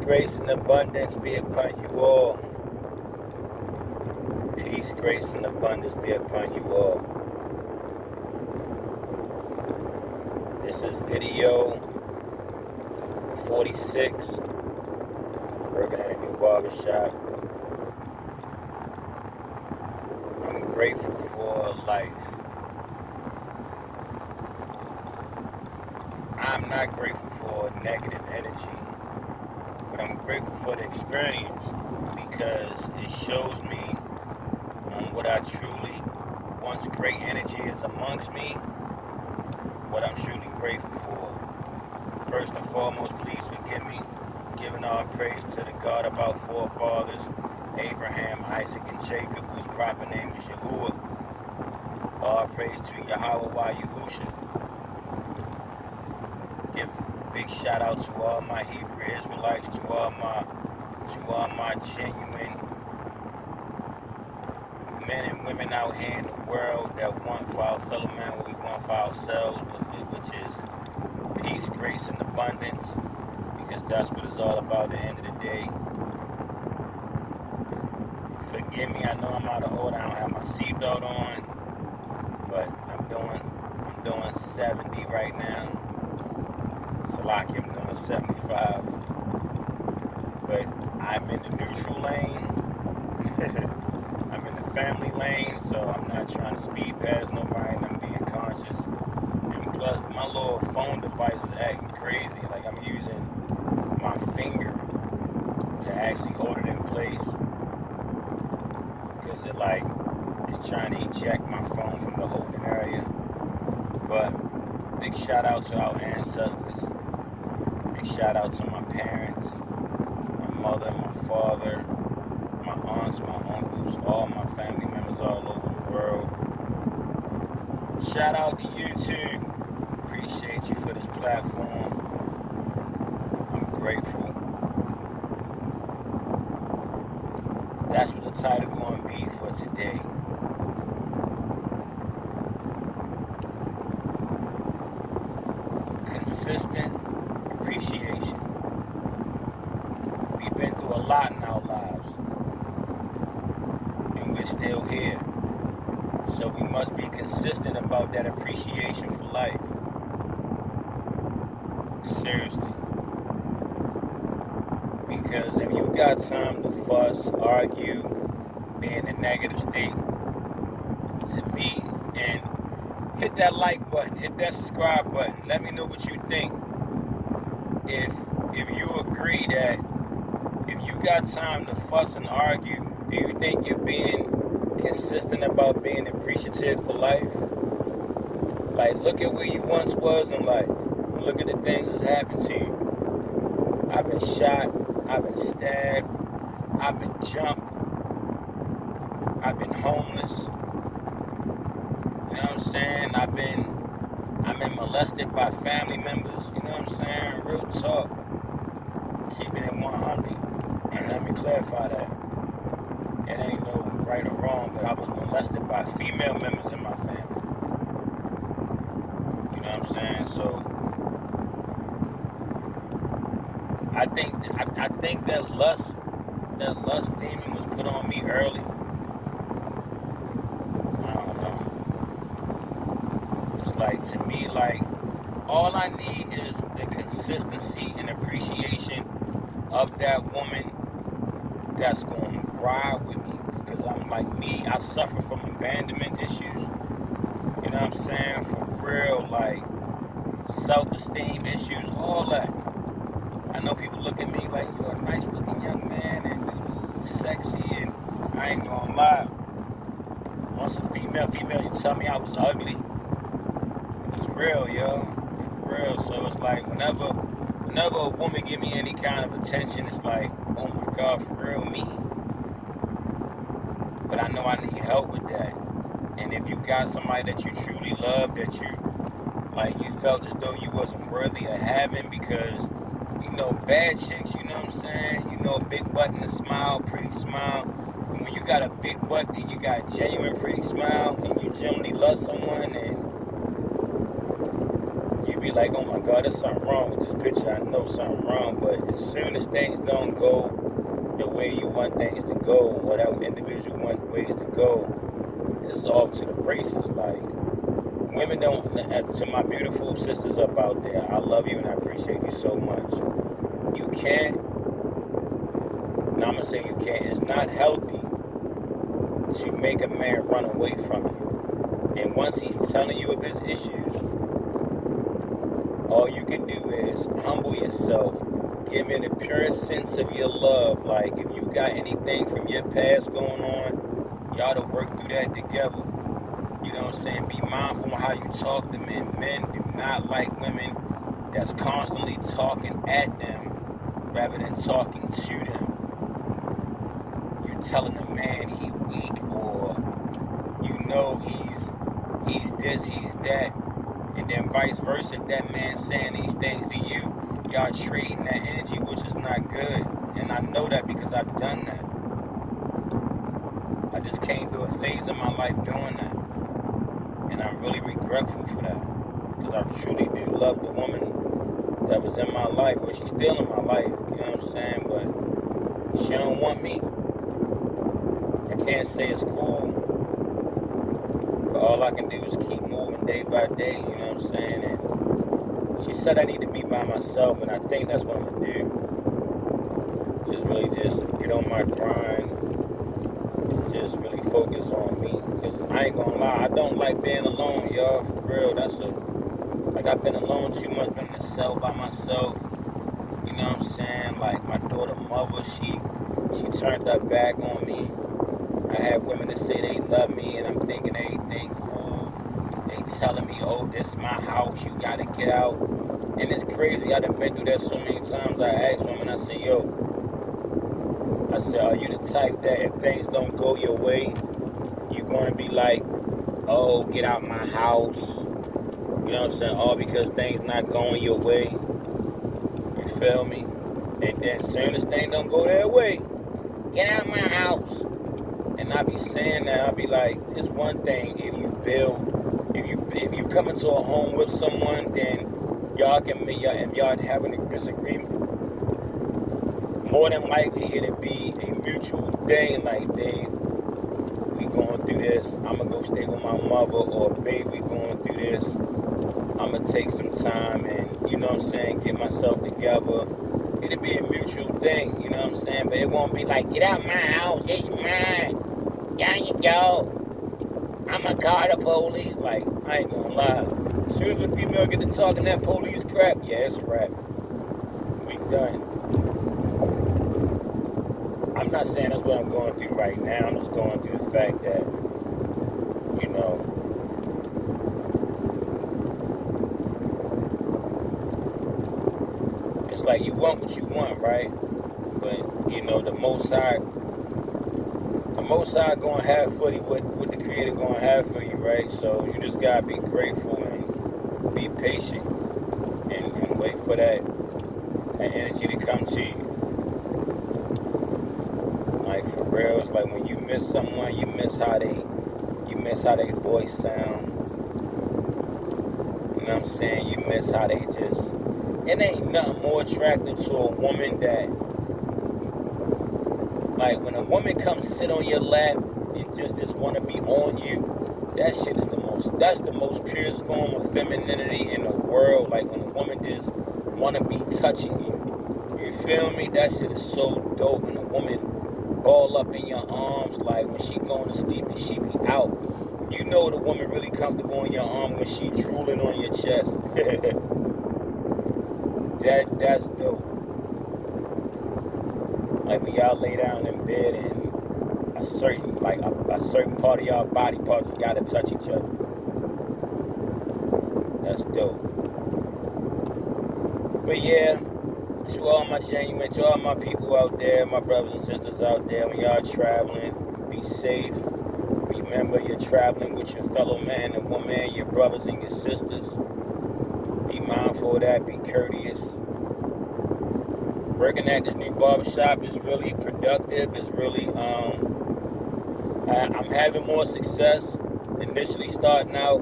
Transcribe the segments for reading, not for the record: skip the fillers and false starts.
grace, and abundance be upon you all. Peace, grace, and abundance be upon you all. This is video 46. Working at a new barbershop. I'm grateful for life. I'm not grateful for negative energy, but I'm grateful for the experience because it shows me what I truly, once great energy is amongst me, what I'm truly grateful for. First and foremost, please forgive me, giving all praise to the God of our forefathers, Abraham, Isaac, and Jacob, whose proper name is Yahuwah. All praise to Yahweh Yahusha. Give a big shout out to all my Hebrew Israelites, to all my genuine men and women out here in the world that want for our fellow man what we want for ourselves, which is peace, grace, and abundance, because that's what it's all about at the end of the day. Forgive me, I know I'm out of order, I don't have my seatbelt on, but I'm doing 70 right now. Salaki, I'm doing 75. But I'm in the neutral lane. I'm in the family lane, so I'm not trying to speed past nobody, and I'm being conscious. And plus, my little phone device is acting crazy. Like, I'm using my finger to actually hold it in place. Because it's trying to eject my phone from the holding area. But big shout out to our ancestors. Big shout out to my parents, my mother, my father, my aunts, my uncles, all my family members all over the world. Shout out to YouTube. Appreciate you for this platform. I'm grateful. That's what the title going to be for today. Consistent appreciation. We've been through a lot in our lives, and we're still here. So we must be consistent about that appreciation for life. Seriously. Because if you got time to fuss, argue, be in a negative state, to me, and hit that like button, hit that subscribe button. Let me know what you think. If you agree that if you got time to fuss and argue, do you think you're being consistent about being appreciative for life? Like, look at where you once was in life. Look at the things that's happened to you. I've been shot. I've been stabbed. I've been jumped. I've been homeless. You know what I'm saying? I've been molested by family members. You know what I'm saying? Real talk. Keeping it 100. And let me clarify that. It ain't no right or wrong, but I was molested by female members in my family. You know what I'm saying? So I think that lust demon was put on me early. I don't know. It's like, to me, like, all I need is the consistency and appreciation of that woman that's going to ride with me. Because I'm like me, I suffer from abandonment issues. You know what I'm saying? For real, like, self-esteem issues, all that. I know people look at me like, you're a nice looking young man and you're sexy, and I ain't gonna lie. Once a females you tell me I was ugly. It's real, yo. For real. So it's like whenever a woman give me any kind of attention, it's like, oh my God, for real, me. But I know I need help with that. And if you got somebody that you truly love, that you felt as though you wasn't worthy of having, because bad chicks, you know what I'm saying? A big butt and a smile, pretty smile. And when you got a big butt and you got a genuine pretty smile and you genuinely love someone, and you be be like, oh my God, there's something wrong with this picture. I know something wrong, but as soon as things don't go the way you want things to go, whatever individual want ways to go, it's off to the races. Like, women don't, to my beautiful sisters up out there, I love you and I appreciate you so much. You can't, now I'm going to say you can't, it's not healthy to make a man run away from you. And once he's telling you of his issues, all you can do is humble yourself, give him the purest sense of your love. Like, if you got anything from your past going on, y'all to work through that together. You know what I'm saying? Be mindful of how you talk to men. Men do not like women that's constantly talking at them rather than talking to them. You telling a man he weak, or you know he's this, he's that, and then vice versa. If that man saying these things to you, y'all trading that energy, which is not good. And I know that because I've done that. I just came through a phase of my life doing that. And I'm really regretful for that. Because I truly do love the woman that was in my life. Well, she's still in my life, you know what I'm saying? But she don't want me. I can't say it's cool. But all I can do is keep moving day by day, you know what I'm saying? And she said I need to be by myself, and I think that's what I'm going to do. Just really just get on my grind. Just really focus on me, because I ain't gonna lie, I don't like being alone, y'all, for real. Like, I've been alone too much, been in the cell by myself, you know what I'm saying? Like, my daughter mother, she turned her back on me. I had women that say they love me, and I'm thinking everything cool. They telling me, oh, this my house, you gotta get out. And it's crazy, I done been through that so many times. I asked women, I said, yo, are you the type that if things don't go your way, you're going to be like, oh, get out my house, you know what I'm saying, all because things not going your way, you feel me? And then as soon as things don't go their way, get out my house. And I be saying that, I be like, it's one thing if you come into a home with someone, then y'all can make, if y'all having a disagreement, more than likely it'll be a mutual thing, like, babe, we going through this, I'm gonna go stay with my mother, or babe, we going through this, I'm gonna take some time and, you know what I'm saying, get myself together. It'll be a mutual thing, you know what I'm saying, but it won't be like, get out my house, it's mine, down you go, I'm gonna call the police. Like, I ain't gonna lie, as soon as the female get to talking that police crap, yeah, it's a wrap, we done. I'm not saying that's what I'm going through right now. I'm just going through the fact that, you know, it's like you want what you want, right? But, you know, the Most High going to have for you what the Creator going to have for you, right? So you just got to be grateful and be patient and wait for that energy to come to you. Like, for real, it's like when you miss someone, you miss how they voice sound. You know what I'm saying? You miss how they just, it ain't nothing more attractive to a woman that, like, when a woman comes sit on your lap and just want to be on you, that's the most purest form of femininity in the world. Like, when a woman just want to be touching you. You feel me? That shit is so dope. When a woman ball up in your arms, like when she going to sleep and she be out, you know the woman really comfortable in your arm when she drooling on your chest. That's dope. Like when y'all lay down in bed and a certain part of y'all body parts gotta touch each other. That's dope. But yeah, to all my people out there, my brothers and sisters out there, when y'all traveling, be safe. Remember, you're traveling with your fellow man and woman, your brothers and your sisters. Be mindful of that, be courteous. Working at this new barbershop is really productive. It's really, I'm having more success initially starting out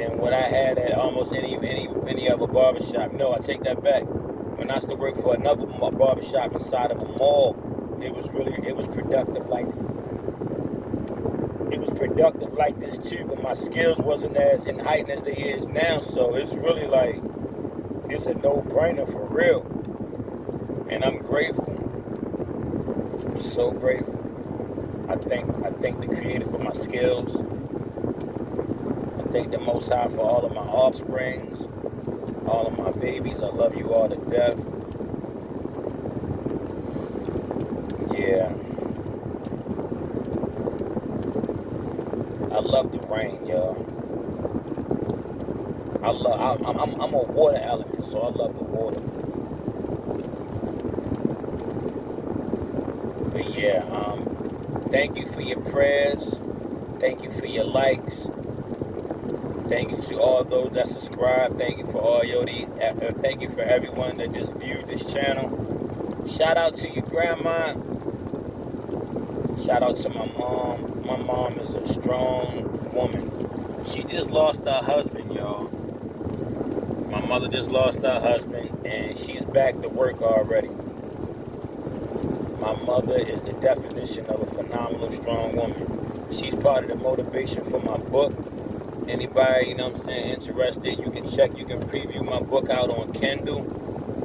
than what I had at almost any other barbershop. No, I take that back. When I used to work for another barbershop inside of a mall, it was productive like this too, but my skills wasn't as in heightened as they is now, so it's really like it's a no-brainer for real. And I'm grateful. I'm so grateful. I thank the Creator for my skills. I thank the Most High for all of my offsprings, all of my babies. I love you all to death. Yeah. I love the rain, y'all. I'm a water element, so I love the water. But yeah, thank you for your prayers. Thank you for your likes. Thank you to all those that subscribe. Thank you for thank you for everyone that just viewed this channel. Shout out to your grandma. Shout out to my mom. My mom is a strong woman. She just lost her husband, y'all. My mother just lost her husband, and she's back to work already. My mother is the definition of a phenomenal, strong woman. She's part of the motivation for my book. Anybody, interested, you can preview my book out on Kindle.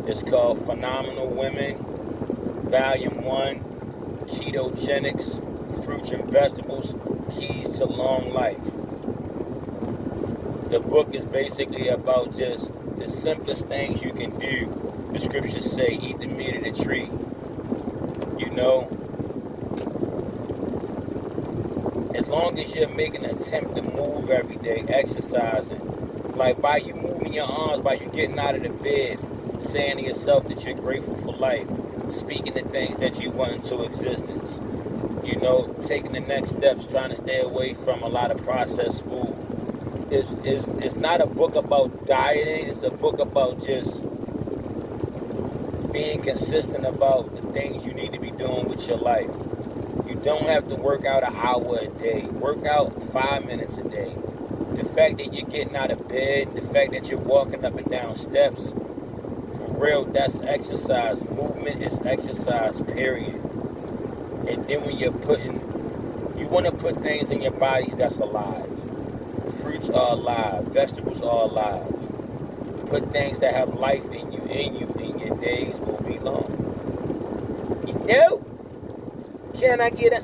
It's called Phenomenal Women, Volume 1, Ketogenics, Fruits and Vegetables, Keys to Long Life. The book is basically about just the simplest things you can do. The scriptures say, eat the meat of the tree. As long as you're making an attempt to move every day, exercising, like by you moving your arms, by you getting out of the bed, saying to yourself that you're grateful for life, speaking the things that you want into existence, taking the next steps, trying to stay away from a lot of processed food. It's not a book about dieting, it's a book about just being consistent about the things you need to be doing with your life. You don't have to work out an hour a day. Work out 5 minutes a day. The fact that you're getting out of bed, the fact that you're walking up and down steps, for real, that's exercise. Movement is exercise, period. And then when you want to put things in your bodies that's alive. Fruits are alive. Vegetables are alive. Put things that have life in you, and your days will be long. Can I get a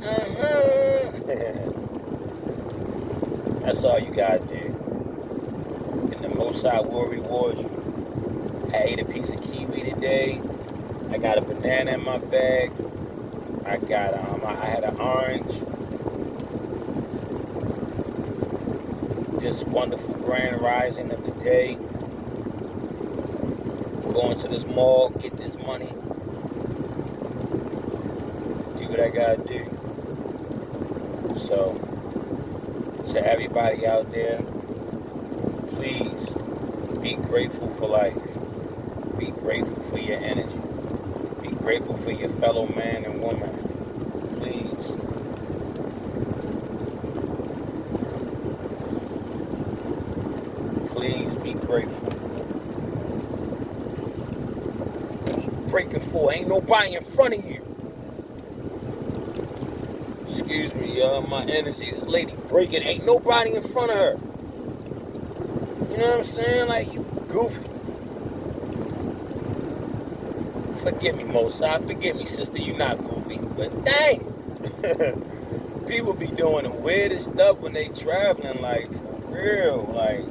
That's all you gotta do. And the Most High will reward you. I ate a piece of kiwi today. I got a banana in my bag. I had an orange. This wonderful grand rising of the day. Going to this mall, get this money. What I gotta do. So, to everybody out there, please be grateful for life. Be grateful for your energy. Be grateful for your fellow man and woman. Please. Please be grateful. What you breaking for? Ain't nobody in front of you. Excuse me, y'all, my energy. This lady breaking, ain't nobody in front of her. You know what I'm saying? Like, you goofy. Forgive me, Mosai. Forgive me, sister. You not goofy. But dang. People be doing the weirdest stuff when they traveling, like, for real. Like,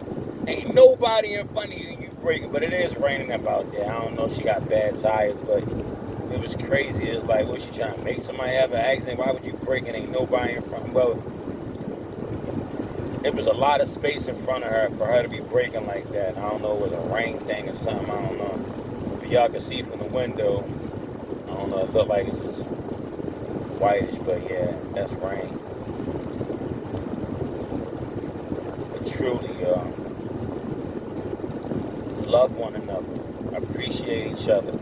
ain't nobody in front of you. You breaking. But it is raining about there. I don't know if she got bad tires, but it was crazy. It's like, what, she trying to make somebody have an accident? Why would you break and ain't nobody in front? Well, it was a lot of space in front of her for her to be braking like that. I don't know, it was a rain thing or something. I don't know. But y'all can see from the window. I don't know, it looked like it's just whitish, but yeah, that's rain. But truly, love one another. Appreciate each other.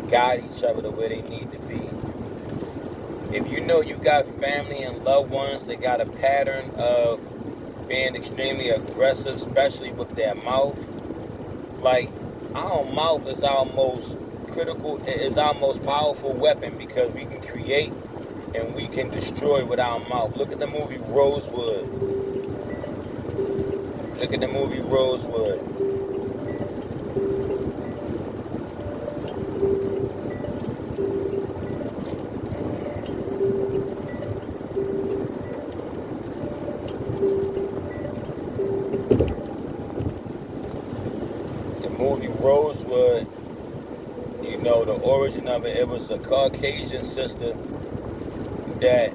Guide each other the way they need to be. If you know you got family and loved ones that got a pattern of being extremely aggressive, especially with their mouth, like our mouth is our most critical, is our most powerful weapon because we can create and we can destroy with our mouth. Look at the movie Rosewood. Look at the movie Rosewood. The movie Rosewood, you know, the origin of it, it was a Caucasian sister that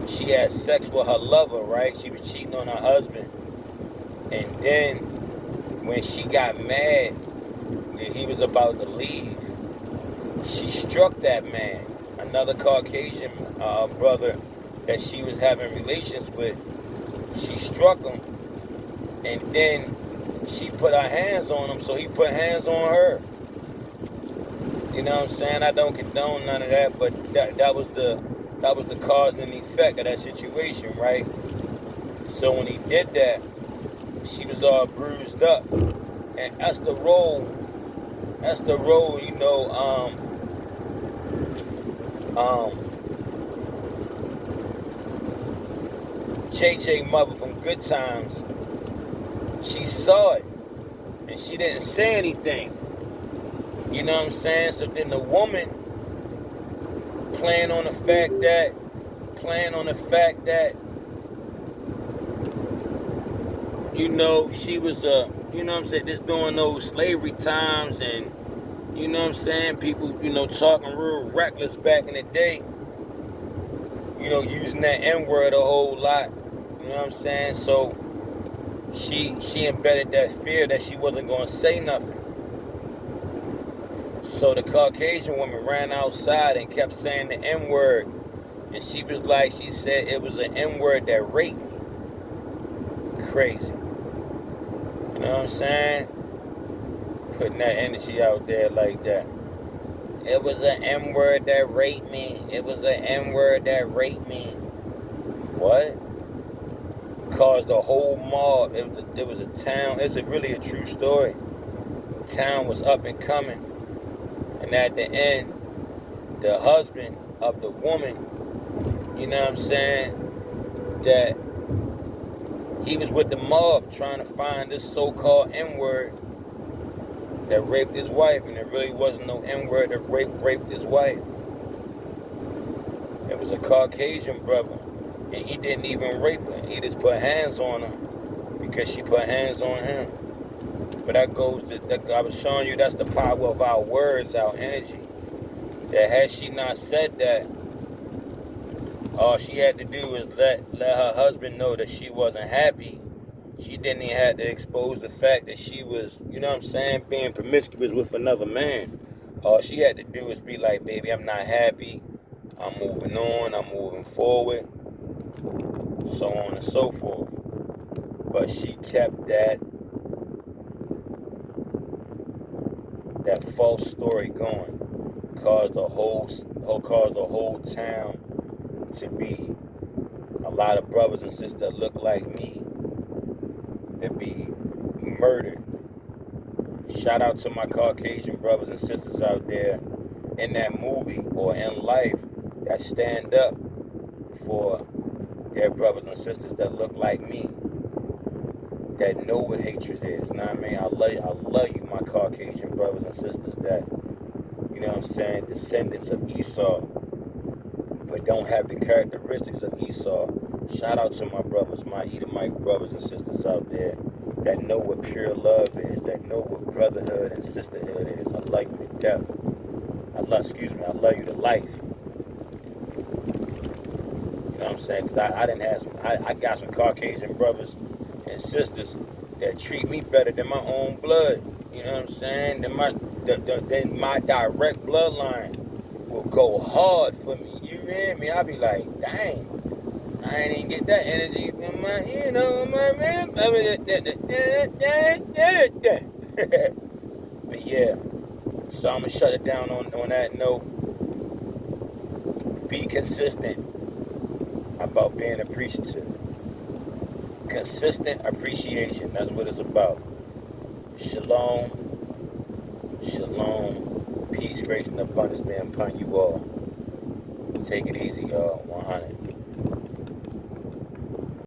she had sex with her lover, right? She was cheating on her husband. And then when she got mad that he was about to leave, she struck that man, another Caucasian brother that she was having relations with. She struck him, and then she put her hands on him, so he put hands on her. You know what I'm saying? I don't condone none of that, but that was the cause and effect of that situation, right? So when he did that, she was all bruised up. And Esther Roll, you know, JJ Mother from Good Times, she saw it and she didn't say anything. You know what I'm saying? So then the woman playing on the fact that, you know, she was you know what I'm saying, just during those slavery times, and you know what I'm saying, people, you know, talking real reckless back in the day, you know, using that N-word a whole lot. You know what I'm saying? So she embedded that fear that she wasn't gonna say nothing. So the Caucasian woman ran outside and kept saying the N-word. And she was like, she said it was an N-word that raped me. Crazy. You know what I'm saying? Putting that energy out there like that. It was an N-word that raped me. It was an N-word that raped me. What? Caused the whole mob. It was a town. It's really a true story. The town was up and coming. And at the end, the husband of the woman, you know what I'm saying, that he was with the mob trying to find this so-called N-word that raped his wife, and there really wasn't no N-word that raped his wife. It was a Caucasian brother, and he didn't even rape her. He just put hands on her because she put hands on him. But that goes to, I was showing you, that's the power of our words, our energy. That had she not said that, all she had to do was let her husband know that she wasn't happy. She didn't even have to expose the fact that she was, you know what I'm saying, being promiscuous with another man. All she had to do was be like, baby, I'm not happy. I'm moving on. I'm moving forward. So on and so forth. But she kept that false story going. Caused the whole town to be a lot of brothers and sisters that look like me to be murdered. Shout out to my Caucasian brothers and sisters out there in that movie or in life that stand up for their brothers and sisters that look like me, that know what hatred is. You know what I mean? I love you, my Caucasian brothers and sisters that, you know what I'm saying, descendants of Esau, but don't have the characteristics of Esau. Shout out to my brothers, my Edomite brothers and sisters out there that know what pure love is, that know what brotherhood and sisterhood is. I love you to death. I love you to life. You know what I'm saying? Because I got some Caucasian brothers and sisters that treat me better than my own blood. You know what I'm saying? Then my direct bloodline will go hard for me. You hear me? I'll be like, dang, I ain't even get that energy from my, you know, my man. But yeah, so I'm gonna shut it down on that note. Be consistent about being appreciative. Consistent appreciation. That's what it's about. Shalom. Shalom. Peace, grace, and abundance be upon you all. Take it easy, y'all. 100.